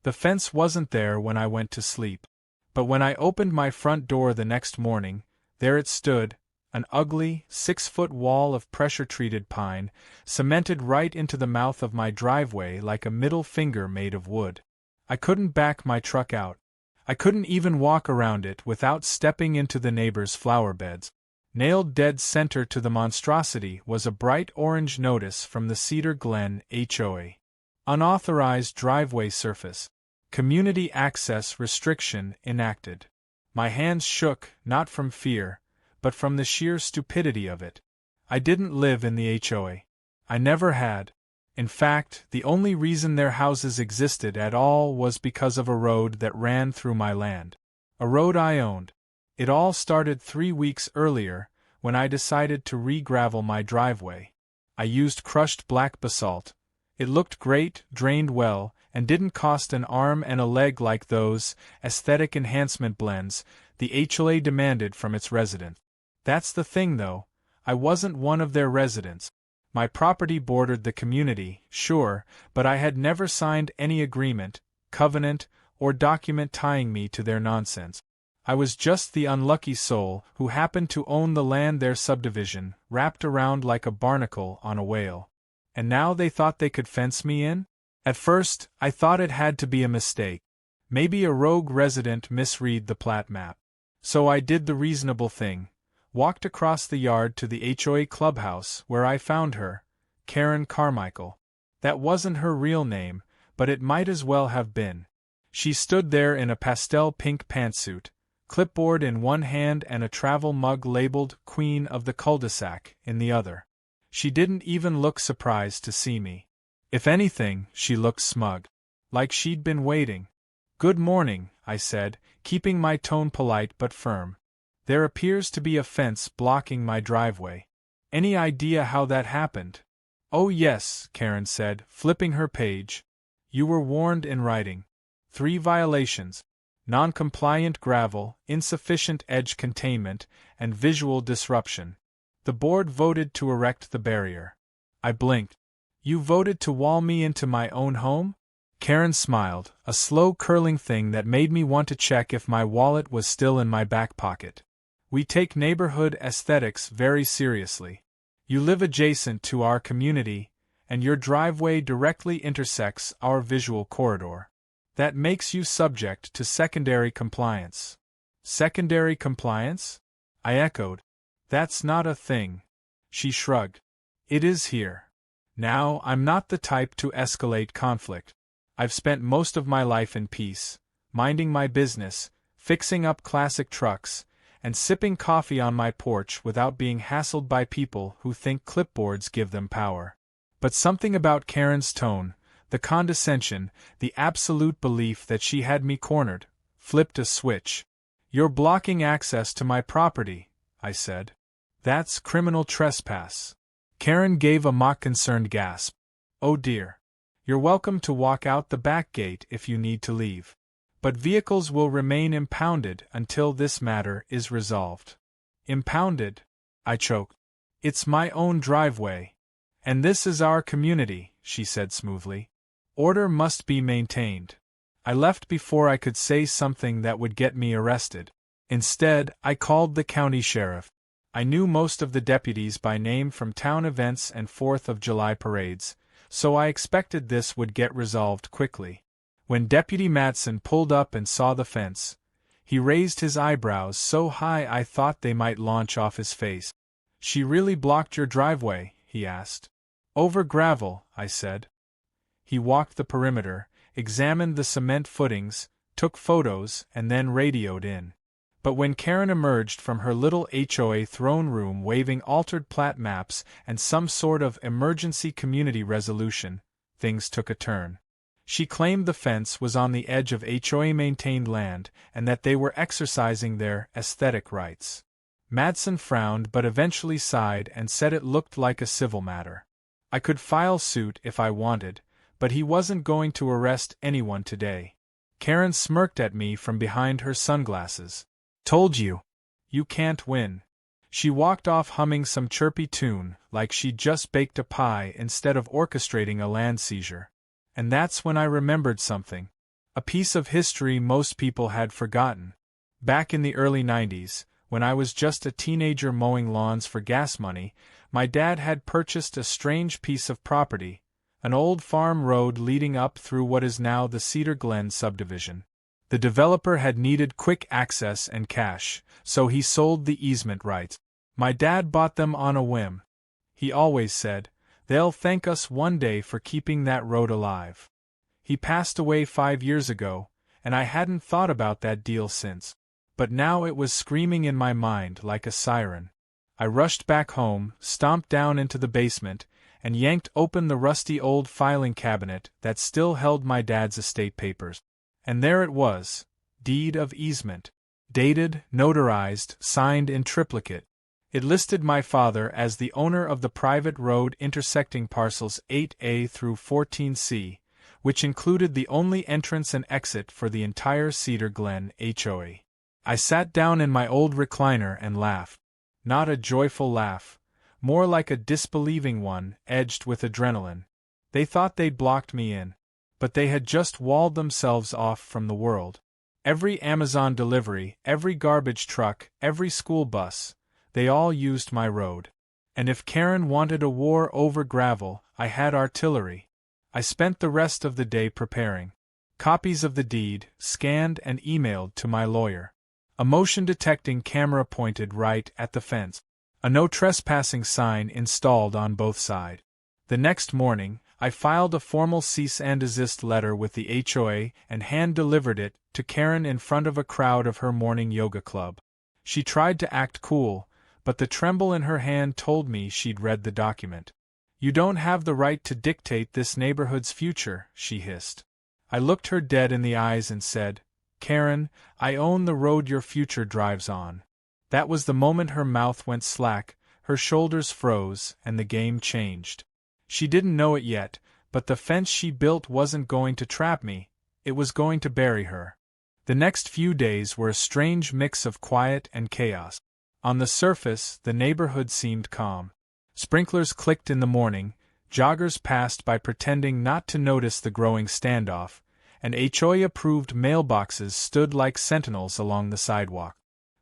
The fence wasn't there when I went to sleep. But when I opened my front door the next morning, there it stood, an ugly, 6-foot wall of pressure-treated pine, cemented right into the mouth of my driveway like a middle finger made of wood. I couldn't back my truck out. I couldn't even walk around it without stepping into the neighbors' flower beds. Nailed dead center to the monstrosity was a bright orange notice from the Cedar Glen HOA. Unauthorized driveway surface. Community access restriction enacted. My hands shook, not from fear, but from the sheer stupidity of it. I didn't live in the HOA. I never had. In fact, the only reason their houses existed at all was because of a road that ran through my land. A road I owned. It all started 3 weeks earlier, when I decided to re-gravel my driveway. I used crushed black basalt. It looked great, drained well, and didn't cost an arm and a leg like those aesthetic enhancement blends the HOA demanded from its residents. That's the thing though, I wasn't one of their residents. My property bordered the community, sure, but I had never signed any agreement, covenant, or document tying me to their nonsense. I was just the unlucky soul who happened to own the land their subdivision wrapped around like a barnacle on a whale. And now they thought they could fence me in? At first, I thought it had to be a mistake. Maybe a rogue resident misread the plat map. So I did the reasonable thing. Walked across the yard to the HOA clubhouse where I found her, Karen Carmichael. That wasn't her real name, but it might as well have been. She stood there in a pastel pink pantsuit, clipboard in one hand and a travel mug labeled Queen of the Cul-de-sac in the other. She didn't even look surprised to see me. If anything, she looked smug. Like she'd been waiting. "Good morning," I said, keeping my tone polite but firm. "There appears to be a fence blocking my driveway. Any idea how that happened?" "Oh yes," Karen said, flipping her page. "You were warned in writing. 3 violations. Non-compliant gravel, insufficient edge containment, and visual disruption. The board voted to erect the barrier." I blinked. "You voted to wall me into my own home?" Karen smiled, a slow curling thing that made me want to check if my wallet was still in my back pocket. "We take neighborhood aesthetics very seriously. You live adjacent to our community, and your driveway directly intersects our visual corridor. That makes you subject to secondary compliance." "Secondary compliance?" I echoed. "That's not a thing." She shrugged. "It is here. Now, I'm not the type to escalate conflict. I've spent most of my life in peace, minding my business, fixing up classic trucks, and sipping coffee on my porch without being hassled by people who think clipboards give them power. But something about Karen's tone, the condescension, the absolute belief that she had me cornered, flipped a switch. "You're blocking access to my property," I said. "That's criminal trespass." Karen gave a mock-concerned gasp. "Oh dear. You're welcome to walk out the back gate if you need to leave. But vehicles will remain impounded until this matter is resolved." "Impounded?" I choked. "It's my own driveway. And this is our community," she said smoothly. "Order must be maintained." I left before I could say something that would get me arrested. Instead, I called the county sheriff. I knew most of the deputies by name from town events and 4th of July parades, so I expected this would get resolved quickly. When Deputy Matson pulled up and saw the fence, he raised his eyebrows so high I thought they might launch off his face. "She really blocked your driveway?" he asked. "Over gravel," I said. He walked the perimeter, examined the cement footings, took photos, and then radioed in. But when Karen emerged from her little HOA throne room waving altered plat maps and some sort of emergency community resolution, things took a turn. She claimed the fence was on the edge of HOA-maintained land and that they were exercising their aesthetic rights. Madsen frowned but eventually sighed and said it looked like a civil matter. I could file suit if I wanted, but he wasn't going to arrest anyone today. Karen smirked at me from behind her sunglasses. "Told you. You can't win." She walked off humming some chirpy tune, like she'd just baked a pie instead of orchestrating a land seizure. And that's when I remembered something. A piece of history most people had forgotten. Back in the early 90s, when I was just a teenager mowing lawns for gas money, my dad had purchased a strange piece of property, an old farm road leading up through what is now the Cedar Glen subdivision. The developer had needed quick access and cash, so he sold the easement rights. My dad bought them on a whim. He always said, "They'll thank us one day for keeping that road alive." He passed away 5 years ago, and I hadn't thought about that deal since. But now it was screaming in my mind like a siren. I rushed back home, stomped down into the basement, and yanked open the rusty old filing cabinet that still held my dad's estate papers. And there it was, deed of easement. Dated, notarized, signed in triplicate. It listed my father as the owner of the private road intersecting parcels 8A through 14C, which included the only entrance and exit for the entire Cedar Glen HOA. I sat down in my old recliner and laughed. Not a joyful laugh, more like a disbelieving one, edged with adrenaline. They thought they'd blocked me in, but they had just walled themselves off from the world. Every Amazon delivery, every garbage truck, every school bus, they all used my road. And if Karen wanted a war over gravel, I had artillery. I spent the rest of the day preparing copies of the deed, scanned and emailed to my lawyer. A motion-detecting camera pointed right at the fence. A no trespassing sign installed on both sides. The next morning, I filed a formal cease and desist letter with the HOA and hand-delivered it to Karen in front of a crowd of her morning yoga club. She tried to act cool, but the tremble in her hand told me she'd read the document. "You don't have the right to dictate this neighborhood's future," she hissed. I looked her dead in the eyes and said, "Karen, I own the road your future drives on." That was the moment her mouth went slack, her shoulders froze, and the game changed. She didn't know it yet, but the fence she built wasn't going to trap me, it was going to bury her. The next few days were a strange mix of quiet and chaos. On the surface, the neighborhood seemed calm. Sprinklers clicked in the morning, joggers passed by pretending not to notice the growing standoff, and HOA-approved mailboxes stood like sentinels along the sidewalk.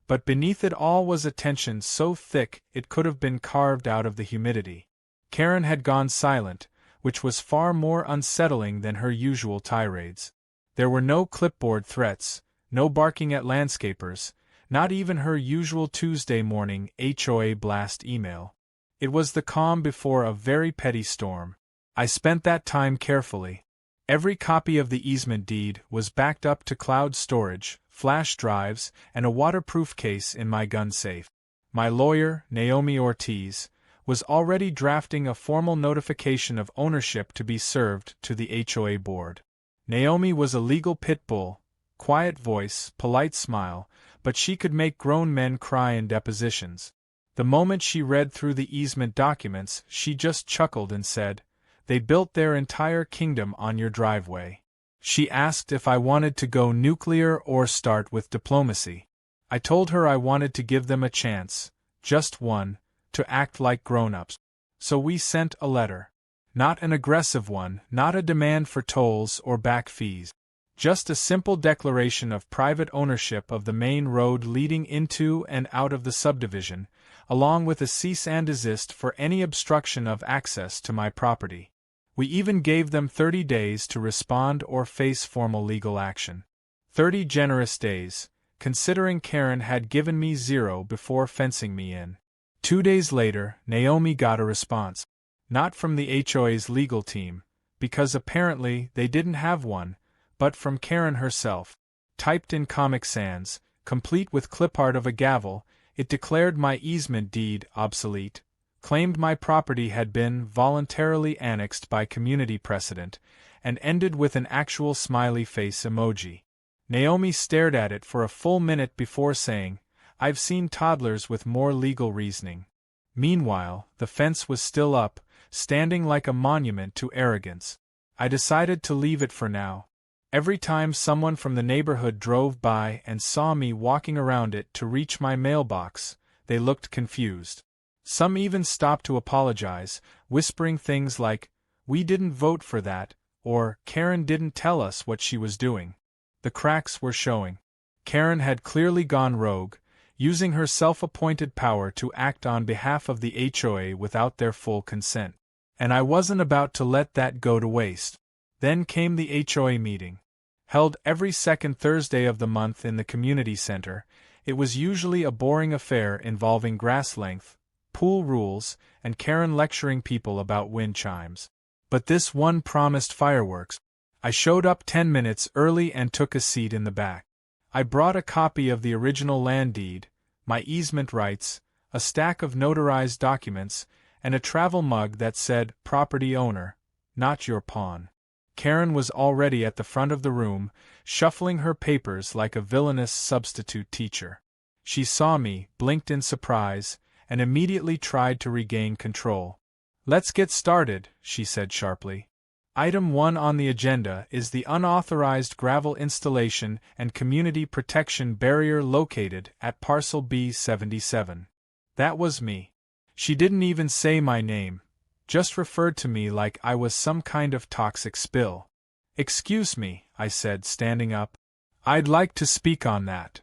But beneath it all was a tension so thick it could have been carved out of the humidity. Karen had gone silent, which was far more unsettling than her usual tirades. There were no clipboard threats, no barking at landscapers, not even her usual Tuesday morning HOA blast email. It was the calm before a very petty storm. I spent that time carefully. Every copy of the easement deed was backed up to cloud storage, flash drives, and a waterproof case in my gun safe. My lawyer, Naomi Ortiz, was already drafting a formal notification of ownership to be served to the HOA board. Naomi was a legal pit bull, quiet voice, polite smile, but she could make grown men cry in depositions. The moment she read through the easement documents, she just chuckled and said, "They built their entire kingdom on your driveway." She asked if I wanted to go nuclear or start with diplomacy. I told her I wanted to give them a chance, just one, to act like grown-ups. So we sent a letter. Not an aggressive one, not a demand for tolls or back fees. Just a simple declaration of private ownership of the main road leading into and out of the subdivision, along with a cease and desist for any obstruction of access to my property. We even gave them 30 days to respond or face formal legal action. 30 generous days, considering Karen had given me 0 before fencing me in. 2 days later, Naomi got a response. Not from the HOA's legal team, because apparently they didn't have one, but from Karen herself. Typed in Comic Sans, complete with clip art of a gavel, it declared my easement deed obsolete, claimed my property had been voluntarily annexed by community precedent, and ended with an actual smiley face emoji. Naomi stared at it for a full minute before saying, "I've seen toddlers with more legal reasoning." Meanwhile, the fence was still up, standing like a monument to arrogance. I decided to leave it for now. Every time someone from the neighborhood drove by and saw me walking around it to reach my mailbox, they looked confused. Some even stopped to apologize, whispering things like, "We didn't vote for that," or "Karen didn't tell us what she was doing." The cracks were showing. Karen had clearly gone rogue, using her self-appointed power to act on behalf of the HOA without their full consent. And I wasn't about to let that go to waste. Then came the HOA meeting. Held every second Thursday of the month in the community center, it was usually a boring affair involving grass length, pool rules, and Karen lecturing people about wind chimes. But this one promised fireworks. I showed up 10 minutes early and took a seat in the back. I brought a copy of the original land deed, my easement rights, a stack of notarized documents, and a travel mug that said, "Property owner, not your pawn." Karen was already at the front of the room, shuffling her papers like a villainous substitute teacher. She saw me, blinked in surprise, and immediately tried to regain control. "Let's get started," she said sharply. Item 1 on the agenda is the unauthorized gravel installation and community protection barrier located at Parcel B77. That was me. She didn't even say my name, just referred to me like I was some kind of toxic spill. "Excuse me," I said, standing up. "I'd like to speak on that."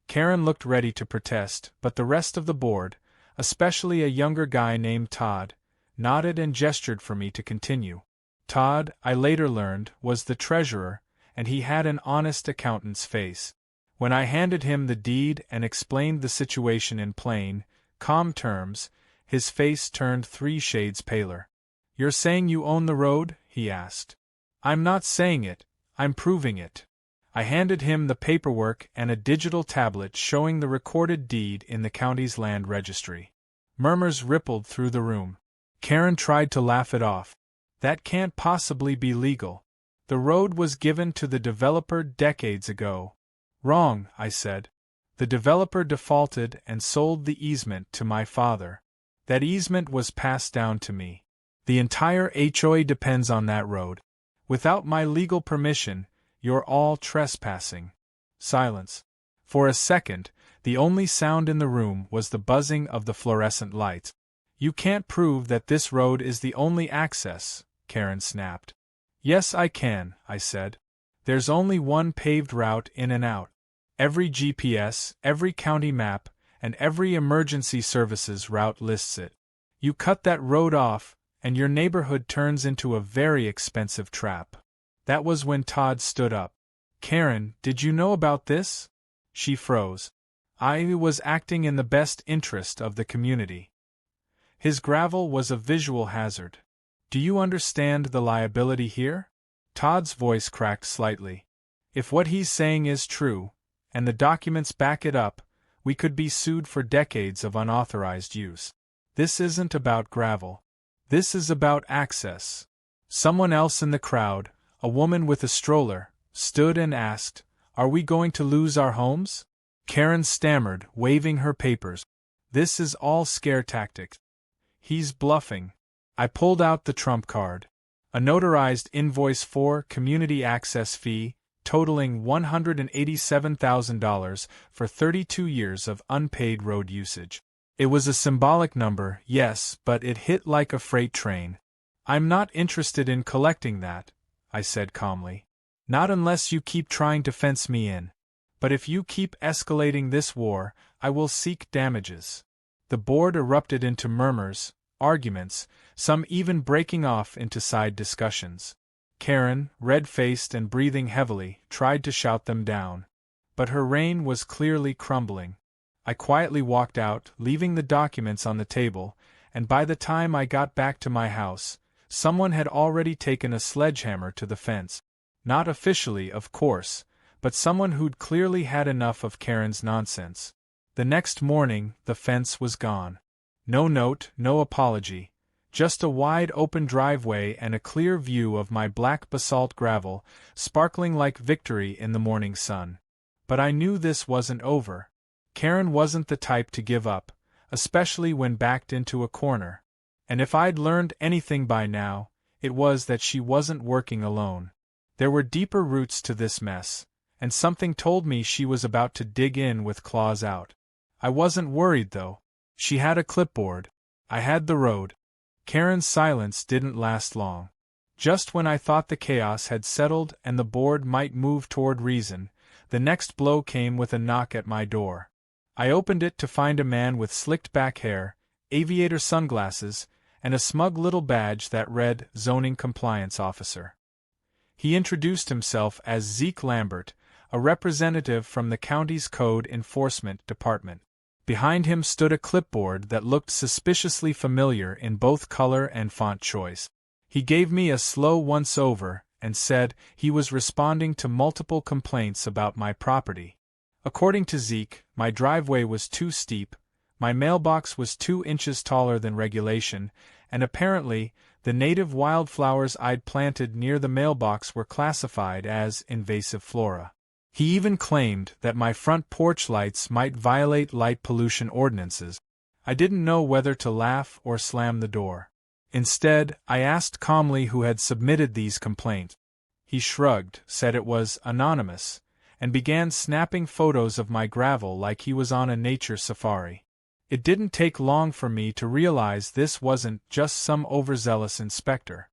Karen looked ready to protest, but the rest of the board, especially a younger guy named Todd, nodded and gestured for me to continue. Todd, I later learned, was the treasurer, and he had an honest accountant's face. When I handed him the deed and explained the situation in plain, calm terms, his face turned 3 shades paler. "You're saying you own the road?" he asked. "I'm not saying it, I'm proving it." I handed him the paperwork and a digital tablet showing the recorded deed in the county's land registry. Murmurs rippled through the room. Karen tried to laugh it off. "That can't possibly be legal. The road was given to the developer decades ago." "Wrong," I said. "The developer defaulted and sold the easement to my father. That easement was passed down to me. The entire HOA depends on that road. Without my legal permission, you're all trespassing." Silence. For a second, the only sound in the room was the buzzing of the fluorescent lights. "You can't prove that this road is the only access," Karen snapped. "Yes, I can," I said. "There's only one paved route in and out. Every GPS, every county map, and every emergency services route lists it. You cut that road off, and your neighborhood turns into a very expensive trap." That was when Todd stood up. "Karen, did you know about this?" She froze. "I was acting in the best interest of the community." His gravel was a visual hazard. "Do you understand the liability here?" Todd's voice cracked slightly. "If what he's saying is true, and the documents back it up, we could be sued for decades of unauthorized use. This isn't about gravel. This is about access." Someone else in the crowd, a woman with a stroller, stood and asked, "Are we going to lose our homes?" Karen stammered, waving her papers. "This is all scare tactics. He's bluffing." I pulled out the trump card. A notarized invoice for community access fee, totaling $187,000 for 32 years of unpaid road usage. It was a symbolic number, yes, but it hit like a freight train. "I'm not interested in collecting that," I said calmly. "Not unless you keep trying to fence me in. But if you keep escalating this war, I will seek damages." The board erupted into murmurs, arguments, some even breaking off into side discussions. Karen, red-faced and breathing heavily, tried to shout them down. But her reign was clearly crumbling. I quietly walked out, leaving the documents on the table, and by the time I got back to my house, someone had already taken a sledgehammer to the fence. Not officially, of course, but someone who'd clearly had enough of Karen's nonsense. The next morning, the fence was gone. No note, no apology. Just a wide-open driveway and a clear view of my black basalt gravel, sparkling like victory in the morning sun. But I knew this wasn't over. Karen wasn't the type to give up, especially when backed into a corner. And if I'd learned anything by now, it was that she wasn't working alone. There were deeper roots to this mess, and something told me she was about to dig in with claws out. I wasn't worried, though. She had a clipboard. I had the road. Karen's silence didn't last long. Just when I thought the chaos had settled and the board might move toward reason, the next blow came with a knock at my door. I opened it to find a man with slicked back hair, aviator sunglasses, and a smug little badge that read Zoning Compliance Officer. He introduced himself as Zeke Lambert, a representative from the county's Code Enforcement Department. Behind him stood a clipboard that looked suspiciously familiar in both color and font choice. He gave me a slow once-over and said he was responding to multiple complaints about my property. According to Zeke, my driveway was too steep, my mailbox was 2 inches taller than regulation, and apparently, the native wildflowers I'd planted near the mailbox were classified as invasive flora. He even claimed that my front porch lights might violate light pollution ordinances. I didn't know whether to laugh or slam the door. Instead, I asked calmly who had submitted these complaints. He shrugged, said it was anonymous, and began snapping photos of my gravel like he was on a nature safari. It didn't take long for me to realize this wasn't just some overzealous inspector.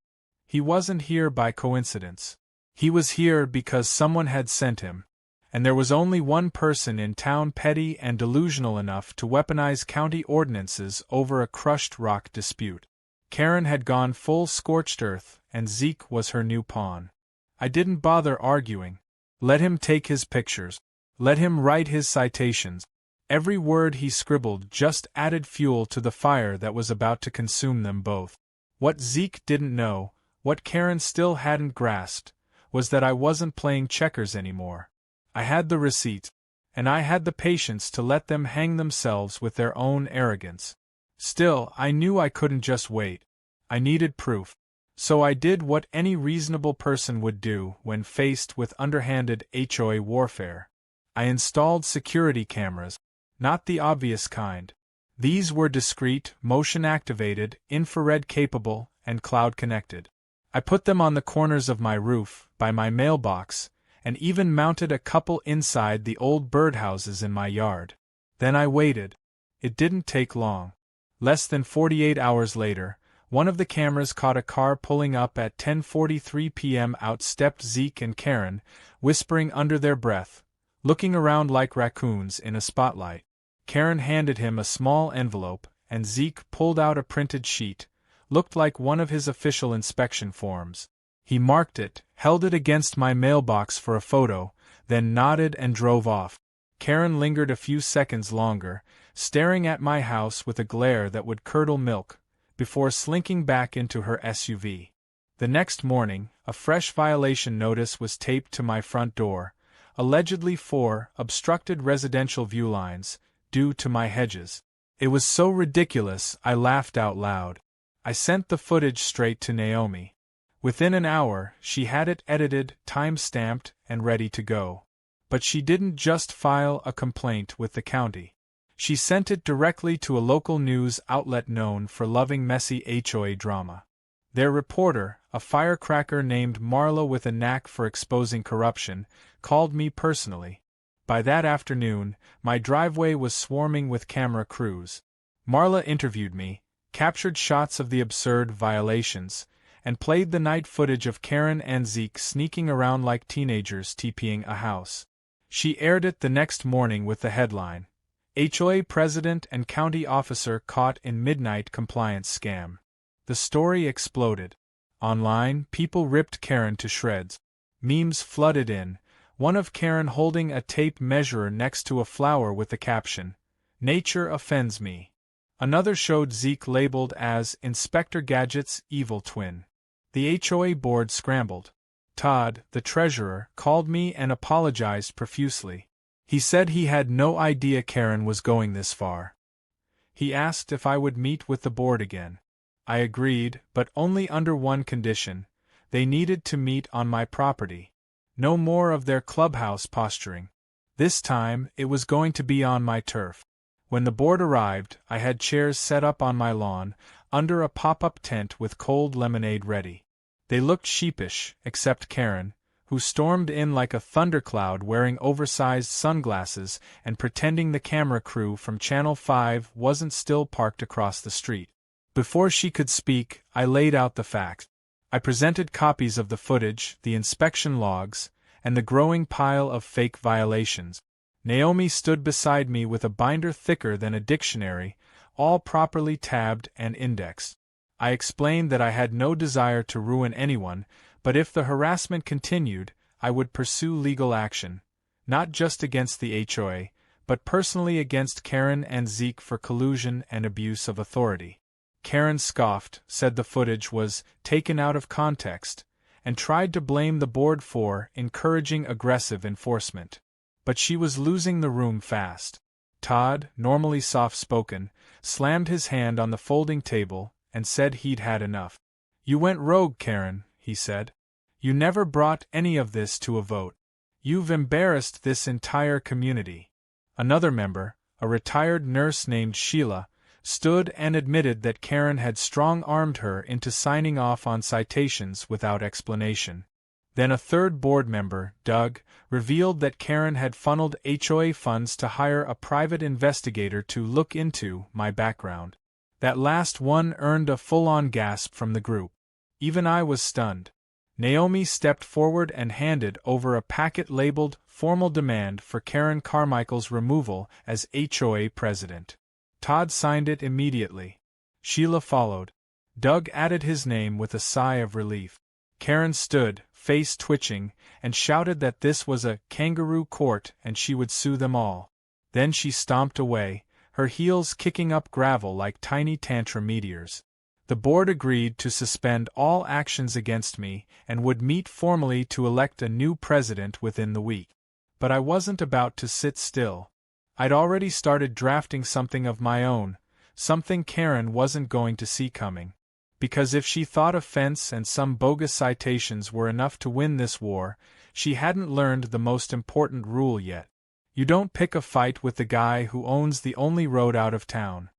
He wasn't here by coincidence. He was here because someone had sent him. And there was only one person in town petty and delusional enough to weaponize county ordinances over a crushed rock dispute. Karen had gone full scorched earth, and Zeke was her new pawn. I didn't bother arguing. Let him take his pictures. Let him write his citations. Every word he scribbled just added fuel to the fire that was about to consume them both. What Zeke didn't know, what Karen still hadn't grasped, was that I wasn't playing checkers anymore. I had the receipts, and I had the patience to let them hang themselves with their own arrogance. Still, I knew I couldn't just wait. I needed proof. So I did what any reasonable person would do when faced with underhanded HOA warfare. I installed security cameras, not the obvious kind. These were discreet, motion-activated, infrared-capable, and cloud-connected. I put them on the corners of my roof, by my mailbox, and even mounted a couple inside the old birdhouses in my yard. Then I waited. It didn't take long. Less than 48 hours later, one of the cameras caught a car pulling up at 10:43 p.m. Out stepped Zeke and Karen, whispering under their breath, looking around like raccoons in a spotlight. Karen handed him a small envelope, and Zeke pulled out a printed sheet. Looked like one of his official inspection forms. He marked it, held it against my mailbox for a photo, then nodded and drove off. Karen lingered a few seconds longer, staring at my house with a glare that would curdle milk, before slinking back into her SUV. The next morning, a fresh violation notice was taped to my front door, allegedly for obstructed residential view lines, due to my hedges. It was so ridiculous I laughed out loud. I sent the footage straight to Naomi. Within an hour, she had it edited, time-stamped, and ready to go. But she didn't just file a complaint with the county. She sent it directly to a local news outlet known for loving messy HOA drama. Their reporter, a firecracker named Marla with a knack for exposing corruption, called me personally. By that afternoon, my driveway was swarming with camera crews. Marla interviewed me, captured shots of the absurd violations, and played the night footage of Karen and Zeke sneaking around like teenagers TPing a house. She aired it the next morning with the headline, HOA President and County Officer Caught in Midnight Compliance Scam. The story exploded. Online, people ripped Karen to shreds. Memes flooded in, one of Karen holding a tape measure next to a flower with the caption, "Nature offends me." Another showed Zeke labeled as Inspector Gadget's evil twin. The HOA board scrambled. Todd, the treasurer, called me and apologized profusely. He said he had no idea Karen was going this far. He asked if I would meet with the board again. I agreed, but only under one condition. They needed to meet on my property. No more of their clubhouse posturing. This time, it was going to be on my turf. When the board arrived, I had chairs set up on my lawn, under a pop-up tent with cold lemonade ready. They looked sheepish, except Karen, who stormed in like a thundercloud wearing oversized sunglasses and pretending the camera crew from Channel 5 wasn't still parked across the street. Before she could speak, I laid out the facts. I presented copies of the footage, the inspection logs, and the growing pile of fake violations. Naomi stood beside me with a binder thicker than a dictionary, all properly tabbed and indexed. I explained that I had no desire to ruin anyone, but if the harassment continued, I would pursue legal action, not just against the HOA, but personally against Karen and Zeke for collusion and abuse of authority. Karen scoffed, said the footage was taken out of context, and tried to blame the board for encouraging aggressive enforcement. But she was losing the room fast. Todd, normally soft-spoken, slammed his hand on the folding table and said he'd had enough. "You went rogue, Karen," he said. "You never brought any of this to a vote. You've embarrassed this entire community." Another member, a retired nurse named Sheila, stood and admitted that Karen had strong-armed her into signing off on citations without explanation. Then a third board member, Doug, revealed that Karen had funneled HOA funds to hire a private investigator to look into my background. That last one earned a full-on gasp from the group. Even I was stunned. Naomi stepped forward and handed over a packet labeled "Formal Demand for Karen Carmichael's Removal as HOA President." Todd signed it immediately. Sheila followed. Doug added his name with a sigh of relief. Karen stood, face twitching, and shouted that this was a kangaroo court and she would sue them all. Then she stomped away, her heels kicking up gravel like tiny tantrum meteors. The board agreed to suspend all actions against me and would meet formally to elect a new president within the week. But I wasn't about to sit still. I'd already started drafting something of my own, something Karen wasn't going to see coming. Because if she thought a fence and some bogus citations were enough to win this war, she hadn't learned the most important rule yet. You don't pick a fight with the guy who owns the only road out of town.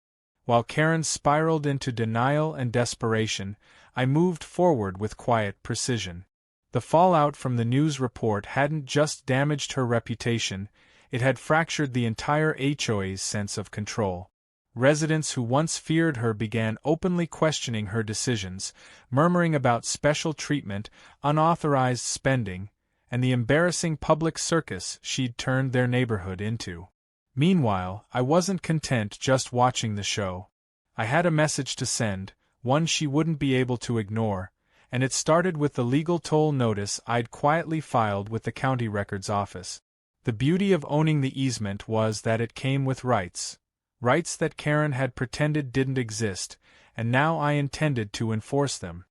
While Karen spiraled into denial and desperation, I moved forward with quiet precision. The fallout from the news report hadn't just damaged her reputation, it had fractured the entire HOA's sense of control. Residents who once feared her began openly questioning her decisions, murmuring about special treatment, unauthorized spending, and the embarrassing public circus she'd turned their neighborhood into. Meanwhile, I wasn't content just watching the show. I had a message to send, one she wouldn't be able to ignore, and it started with the legal toll notice I'd quietly filed with the county records office. The beauty of owning the easement was that it came with rights. Rights that Karen had pretended didn't exist, and now I intended to enforce them.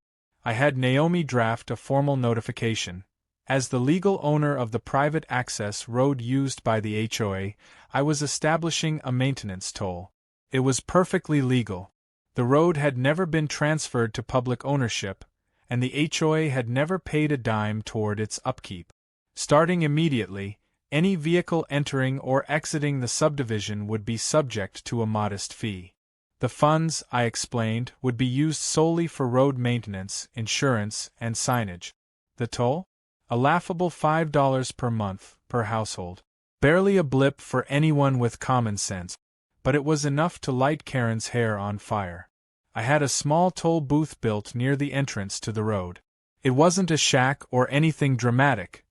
I had Naomi draft a formal notification. As the legal owner of the private access road used by the HOA, I was establishing a maintenance toll. It was perfectly legal. The road had never been transferred to public ownership, and the HOA had never paid a dime toward its upkeep. Starting immediately, any vehicle entering or exiting the subdivision would be subject to a modest fee. The funds, I explained, would be used solely for road maintenance, insurance, and signage. The toll? A laughable $5 per month, per household. Barely a blip for anyone with common sense, but it was enough to light Karen's hair on fire. I had a small toll booth built near the entrance to the road. It wasn't a shack or anything dramatic.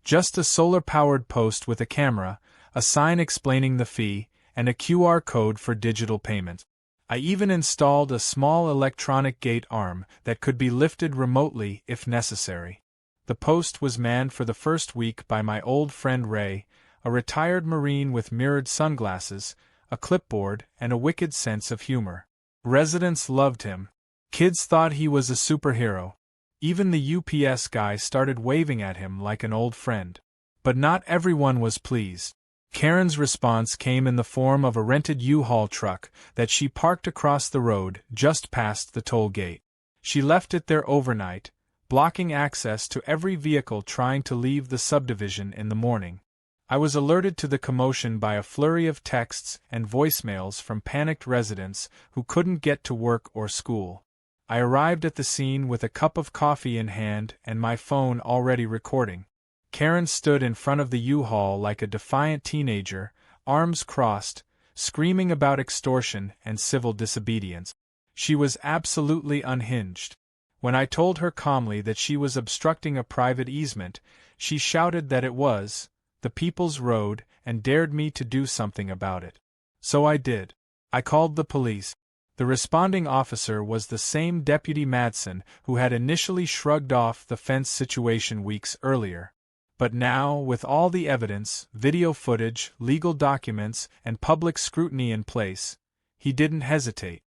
Just a solar-powered post with a camera, a sign explaining the fee, and a QR code for digital payment. I even installed a small electronic gate arm that could be lifted remotely if necessary. The post was manned for the first week by my old friend Ray, a retired Marine with mirrored sunglasses, a clipboard, and a wicked sense of humor. Residents loved him. Kids thought he was a superhero. Even the UPS guy started waving at him like an old friend. But not everyone was pleased. Karen's response came in the form of a rented U-Haul truck that she parked across the road just past the toll gate. She left it there overnight, blocking access to every vehicle trying to leave the subdivision in the morning. I was alerted to the commotion by a flurry of texts and voicemails from panicked residents who couldn't get to work or school. I arrived at the scene with a cup of coffee in hand and my phone already recording. Karen stood in front of the U-Haul like a defiant teenager, arms crossed, screaming about extortion and civil disobedience. She was absolutely unhinged. When I told her calmly that she was obstructing a private easement, she shouted that it was the people's road and dared me to do something about it. So I did. I called the police. The responding officer was the same Deputy Madsen who had initially shrugged off the fence situation weeks earlier. But now, with all the evidence, video footage, legal documents, and public scrutiny in place, he didn't hesitate.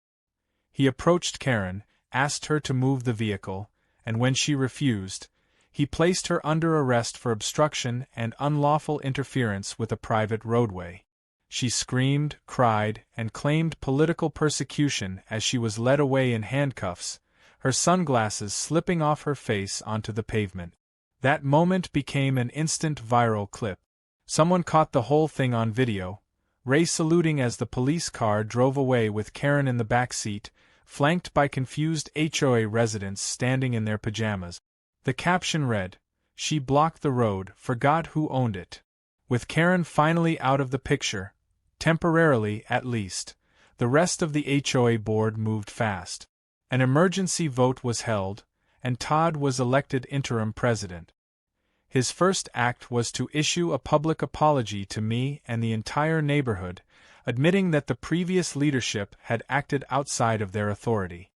He approached Karen, asked her to move the vehicle, and when she refused, he placed her under arrest for obstruction and unlawful interference with a private roadway. She screamed, cried, and claimed political persecution as she was led away in handcuffs, her sunglasses slipping off her face onto the pavement. That moment became an instant viral clip. Someone caught the whole thing on video, Ray saluting as the police car drove away with Karen in the back seat, flanked by confused HOA residents standing in their pajamas. The caption read, "She blocked the road, forgot who owned it." With Karen finally out of the picture, temporarily at least, the rest of the HOA board moved fast. An emergency vote was held, and Todd was elected interim president. His first act was to issue a public apology to me and the entire neighborhood, admitting that the previous leadership had acted outside of their authority.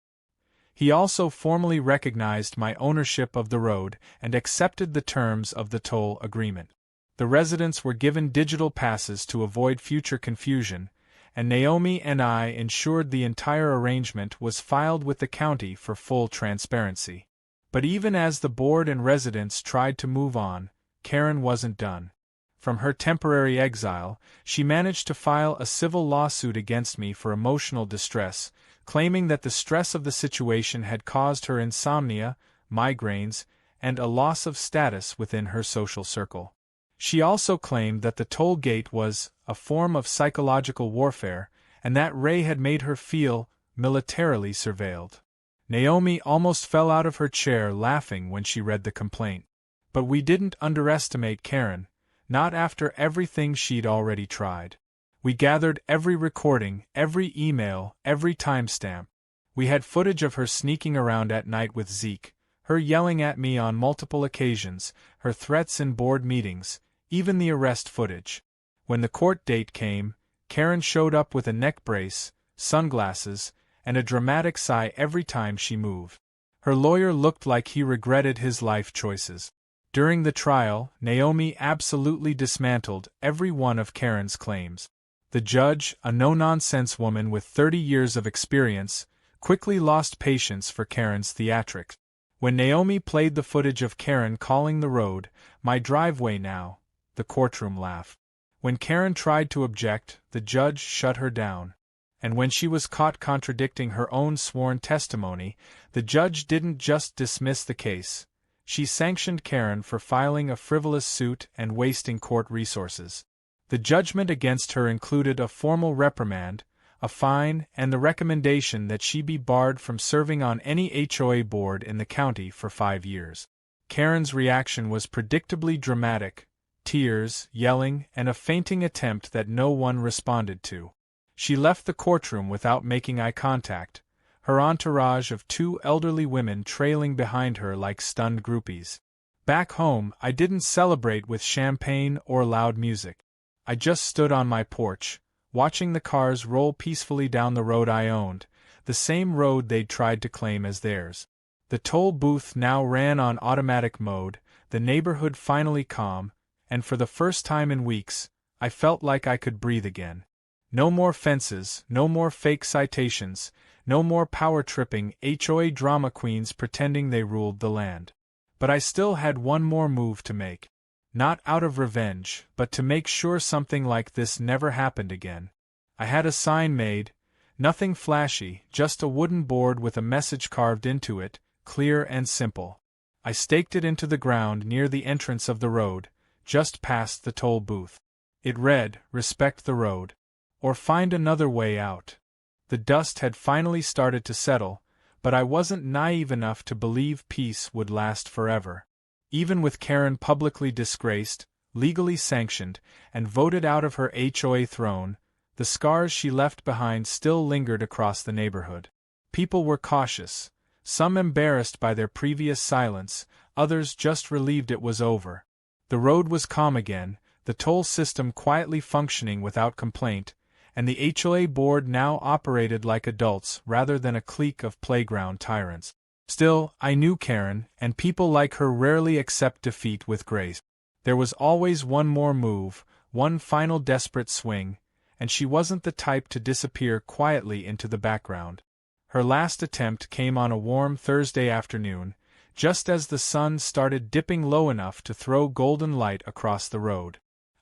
He also formally recognized my ownership of the road and accepted the terms of the toll agreement. The residents were given digital passes to avoid future confusion, and Naomi and I ensured the entire arrangement was filed with the county for full transparency. But even as the board and residents tried to move on, Karen wasn't done. From her temporary exile, she managed to file a civil lawsuit against me for emotional distress, claiming that the stress of the situation had caused her insomnia, migraines, and a loss of status within her social circle. She also claimed that the toll gate was a form of psychological warfare, and that Ray had made her feel militarily surveilled. Naomi almost fell out of her chair laughing when she read the complaint. But we didn't underestimate Karen, not after everything she'd already tried. We gathered every recording, every email, every timestamp. We had footage of her sneaking around at night with Zeke, her yelling at me on multiple occasions, her threats in board meetings, even the arrest footage. When the court date came, Karen showed up with a neck brace, sunglasses, and a dramatic sigh every time she moved. Her lawyer looked like he regretted his life choices. During the trial, Naomi absolutely dismantled every one of Karen's claims. The judge, a no-nonsense woman with 30 years of experience, quickly lost patience for Karen's theatrics. When Naomi played the footage of Karen calling the road, "My driveway now," the courtroom laughed. When Karen tried to object, the judge shut her down. And when she was caught contradicting her own sworn testimony, the judge didn't just dismiss the case. She sanctioned Karen for filing a frivolous suit and wasting court resources. The judgment against her included a formal reprimand, a fine, and the recommendation that she be barred from serving on any HOA board in the county for 5 years. Karen's reaction was predictably dramatic: tears, yelling, and a fainting attempt that no one responded to. She left the courtroom without making eye contact, her entourage of 2 elderly women trailing behind her like stunned groupies. Back home, I didn't celebrate with champagne or loud music. I just stood on my porch, watching the cars roll peacefully down the road I owned, the same road they'd tried to claim as theirs. The toll booth now ran on automatic mode, the neighborhood finally calm, and for the first time in weeks, I felt like I could breathe again. No more fences, no more fake citations, no more power-tripping HOA drama queens pretending they ruled the land. But I still had one more move to make. Not out of revenge, but to make sure something like this never happened again. I had a sign made, nothing flashy, just a wooden board with a message carved into it, clear and simple. I staked it into the ground near the entrance of the road, just past the toll booth. It read, "Respect the road, or find another way out." The dust had finally started to settle, but I wasn't naive enough to believe peace would last forever. Even with Karen publicly disgraced, legally sanctioned, and voted out of her HOA throne, the scars she left behind still lingered across the neighborhood. People were cautious, some embarrassed by their previous silence, others just relieved it was over. The road was calm again, the toll system quietly functioning without complaint, and the HOA board now operated like adults rather than a clique of playground tyrants. Still, I knew Karen, and people like her rarely accept defeat with grace. There was always one more move, one final desperate swing, and she wasn't the type to disappear quietly into the background. Her last attempt came on a warm Thursday afternoon, just as the sun started dipping low enough to throw golden light across the road.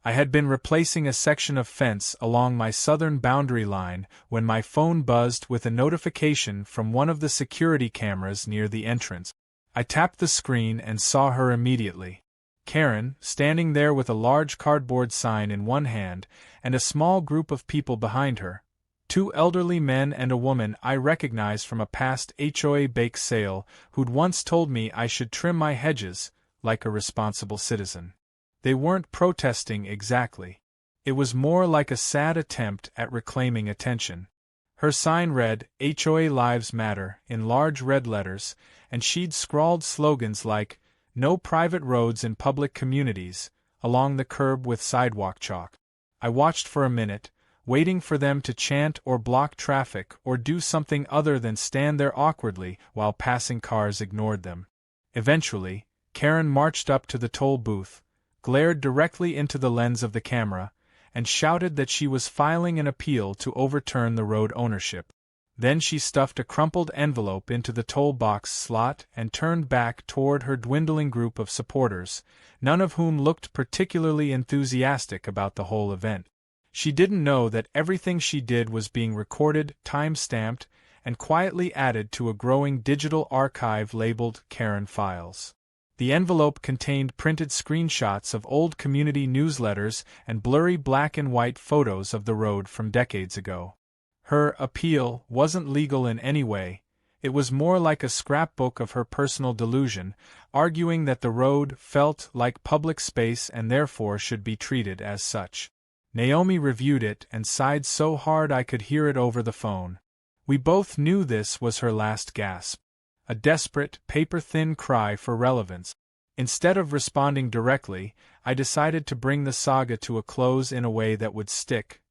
I had been replacing a section of fence along my southern boundary line when my phone buzzed with a notification from one of the security cameras near the entrance. I tapped the screen and saw her immediately. Karen, standing there with a large cardboard sign in one hand and a small group of people behind her. 2 elderly men and a woman I recognized from a past HOA bake sale who'd once told me I should trim my hedges, like a responsible citizen. They weren't protesting exactly. It was more like a sad attempt at reclaiming attention. Her sign read, HOA Lives Matter, in large red letters, and she'd scrawled slogans like, No private roads in public communities, along the curb with sidewalk chalk. I watched for a minute, waiting for them to chant or block traffic or do something other than stand there awkwardly while passing cars ignored them. Eventually, Karen marched up to the toll booth, glared directly into the lens of the camera, and shouted that she was filing an appeal to overturn the road ownership. Then she stuffed a crumpled envelope into the toll box slot and turned back toward her dwindling group of supporters, none of whom looked particularly enthusiastic about the whole event. She didn't know that everything she did was being recorded, time-stamped, and quietly added to a growing digital archive labeled Karen Files. The envelope contained printed screenshots of old community newsletters and blurry black and white photos of the road from decades ago. Her appeal wasn't legal in any way. It was more like a scrapbook of her personal delusion, arguing that the road felt like public space and therefore should be treated as such. Naomi reviewed it and sighed so hard I could hear it over the phone. We both knew this was her last gasp. A desperate, paper-thin cry for relevance. Instead of responding directly, I decided to bring the saga to a close in a way that would stick.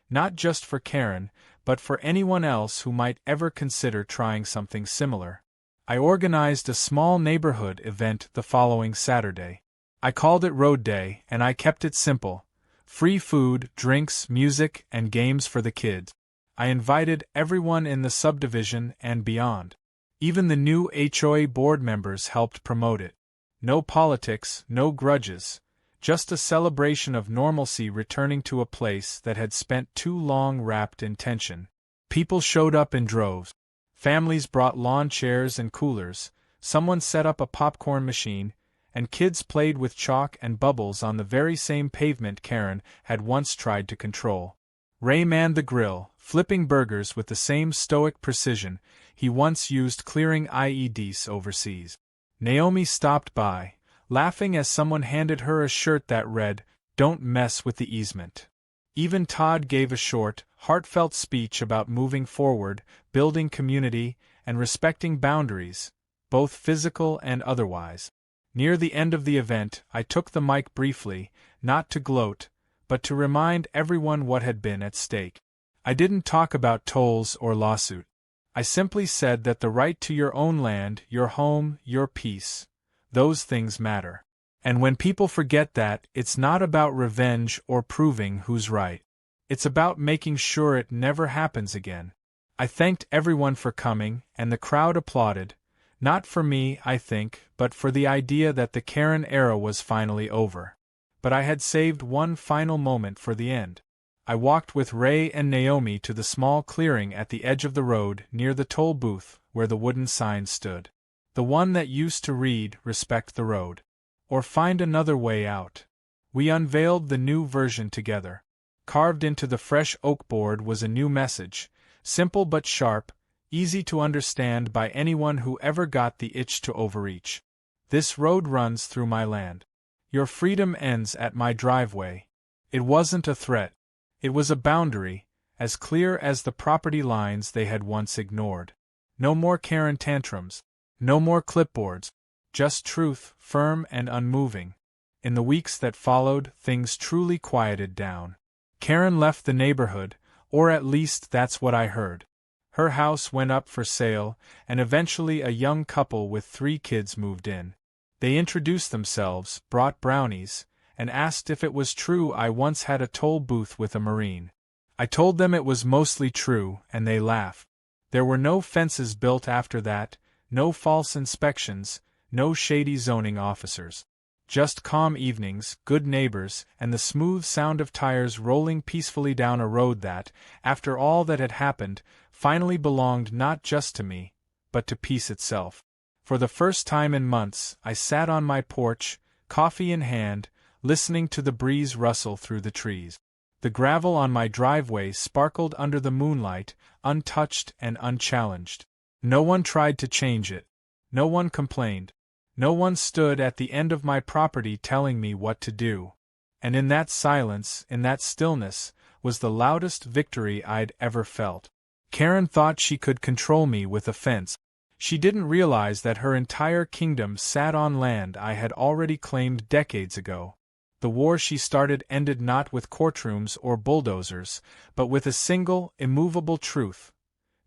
Not just for Karen, but for anyone else who might ever consider trying something similar. I organized a small neighborhood event the following Saturday. I called it Road Day, and I kept it simple. Free food, drinks, music, and games for the kids. I invited everyone in the subdivision and beyond. Even the new HOA board members helped promote it. No politics, no grudges, just a celebration of normalcy returning to a place that had spent too long wrapped in tension. People showed up in droves. Families brought lawn chairs and coolers, someone set up a popcorn machine, and kids played with chalk and bubbles on the very same pavement Karen had once tried to control. Ray manned the grill, flipping burgers with the same stoic precision he once used clearing IEDs overseas. Naomi stopped by, laughing as someone handed her a shirt that read, "Don't mess with the easement." Even Todd gave a short, heartfelt speech about moving forward, building community, and respecting boundaries, both physical and otherwise. Near the end of the event, I took the mic briefly, not to gloat, but to remind everyone what had been at stake. I didn't talk about tolls or lawsuit. I simply said that the right to your own land, your home, your peace, those things matter. And when people forget that, it's not about revenge or proving who's right. It's about making sure it never happens again. I thanked everyone for coming, and the crowd applauded. Not for me, I think, but for the idea that the Karen era was finally over. But I had saved one final moment for the end. I walked with Ray and Naomi to the small clearing at the edge of the road near the toll booth where the wooden sign stood. The one that used to read, "Respect the road," or "Find another way out." We unveiled the new version together. Carved into the fresh oak board was a new message, simple but sharp, easy to understand by anyone who ever got the itch to overreach. This road runs through my land. Your freedom ends at my driveway. It wasn't a threat. It was a boundary, as clear as the property lines they had once ignored. No more Karen tantrums. No more clipboards. Just truth, firm and unmoving. In the weeks that followed, things truly quieted down. Karen left the neighborhood, or at least that's what I heard. Her house went up for sale, and eventually a young couple with 3 kids moved in. They introduced themselves, brought brownies, and asked if it was true I once had a toll booth with a Marine. I told them it was mostly true, and they laughed. There were no fences built after that, no false inspections, no shady zoning officers. Just calm evenings, good neighbors, and the smooth sound of tires rolling peacefully down a road that, after all that had happened, finally belonged not just to me, but to peace itself. For the first time in months, I sat on my porch, coffee in hand, listening to the breeze rustle through the trees. The gravel on my driveway sparkled under the moonlight, untouched and unchallenged. No one tried to change it. No one complained. No one stood at the end of my property telling me what to do. And in that silence, in that stillness, was the loudest victory I'd ever felt. Karen thought she could control me with a fence. She didn't realize that her entire kingdom sat on land I had already claimed decades ago. The war she started ended not with courtrooms or bulldozers, but with a single, immovable truth.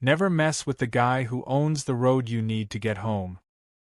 Never mess with the guy who owns the road you need to get home.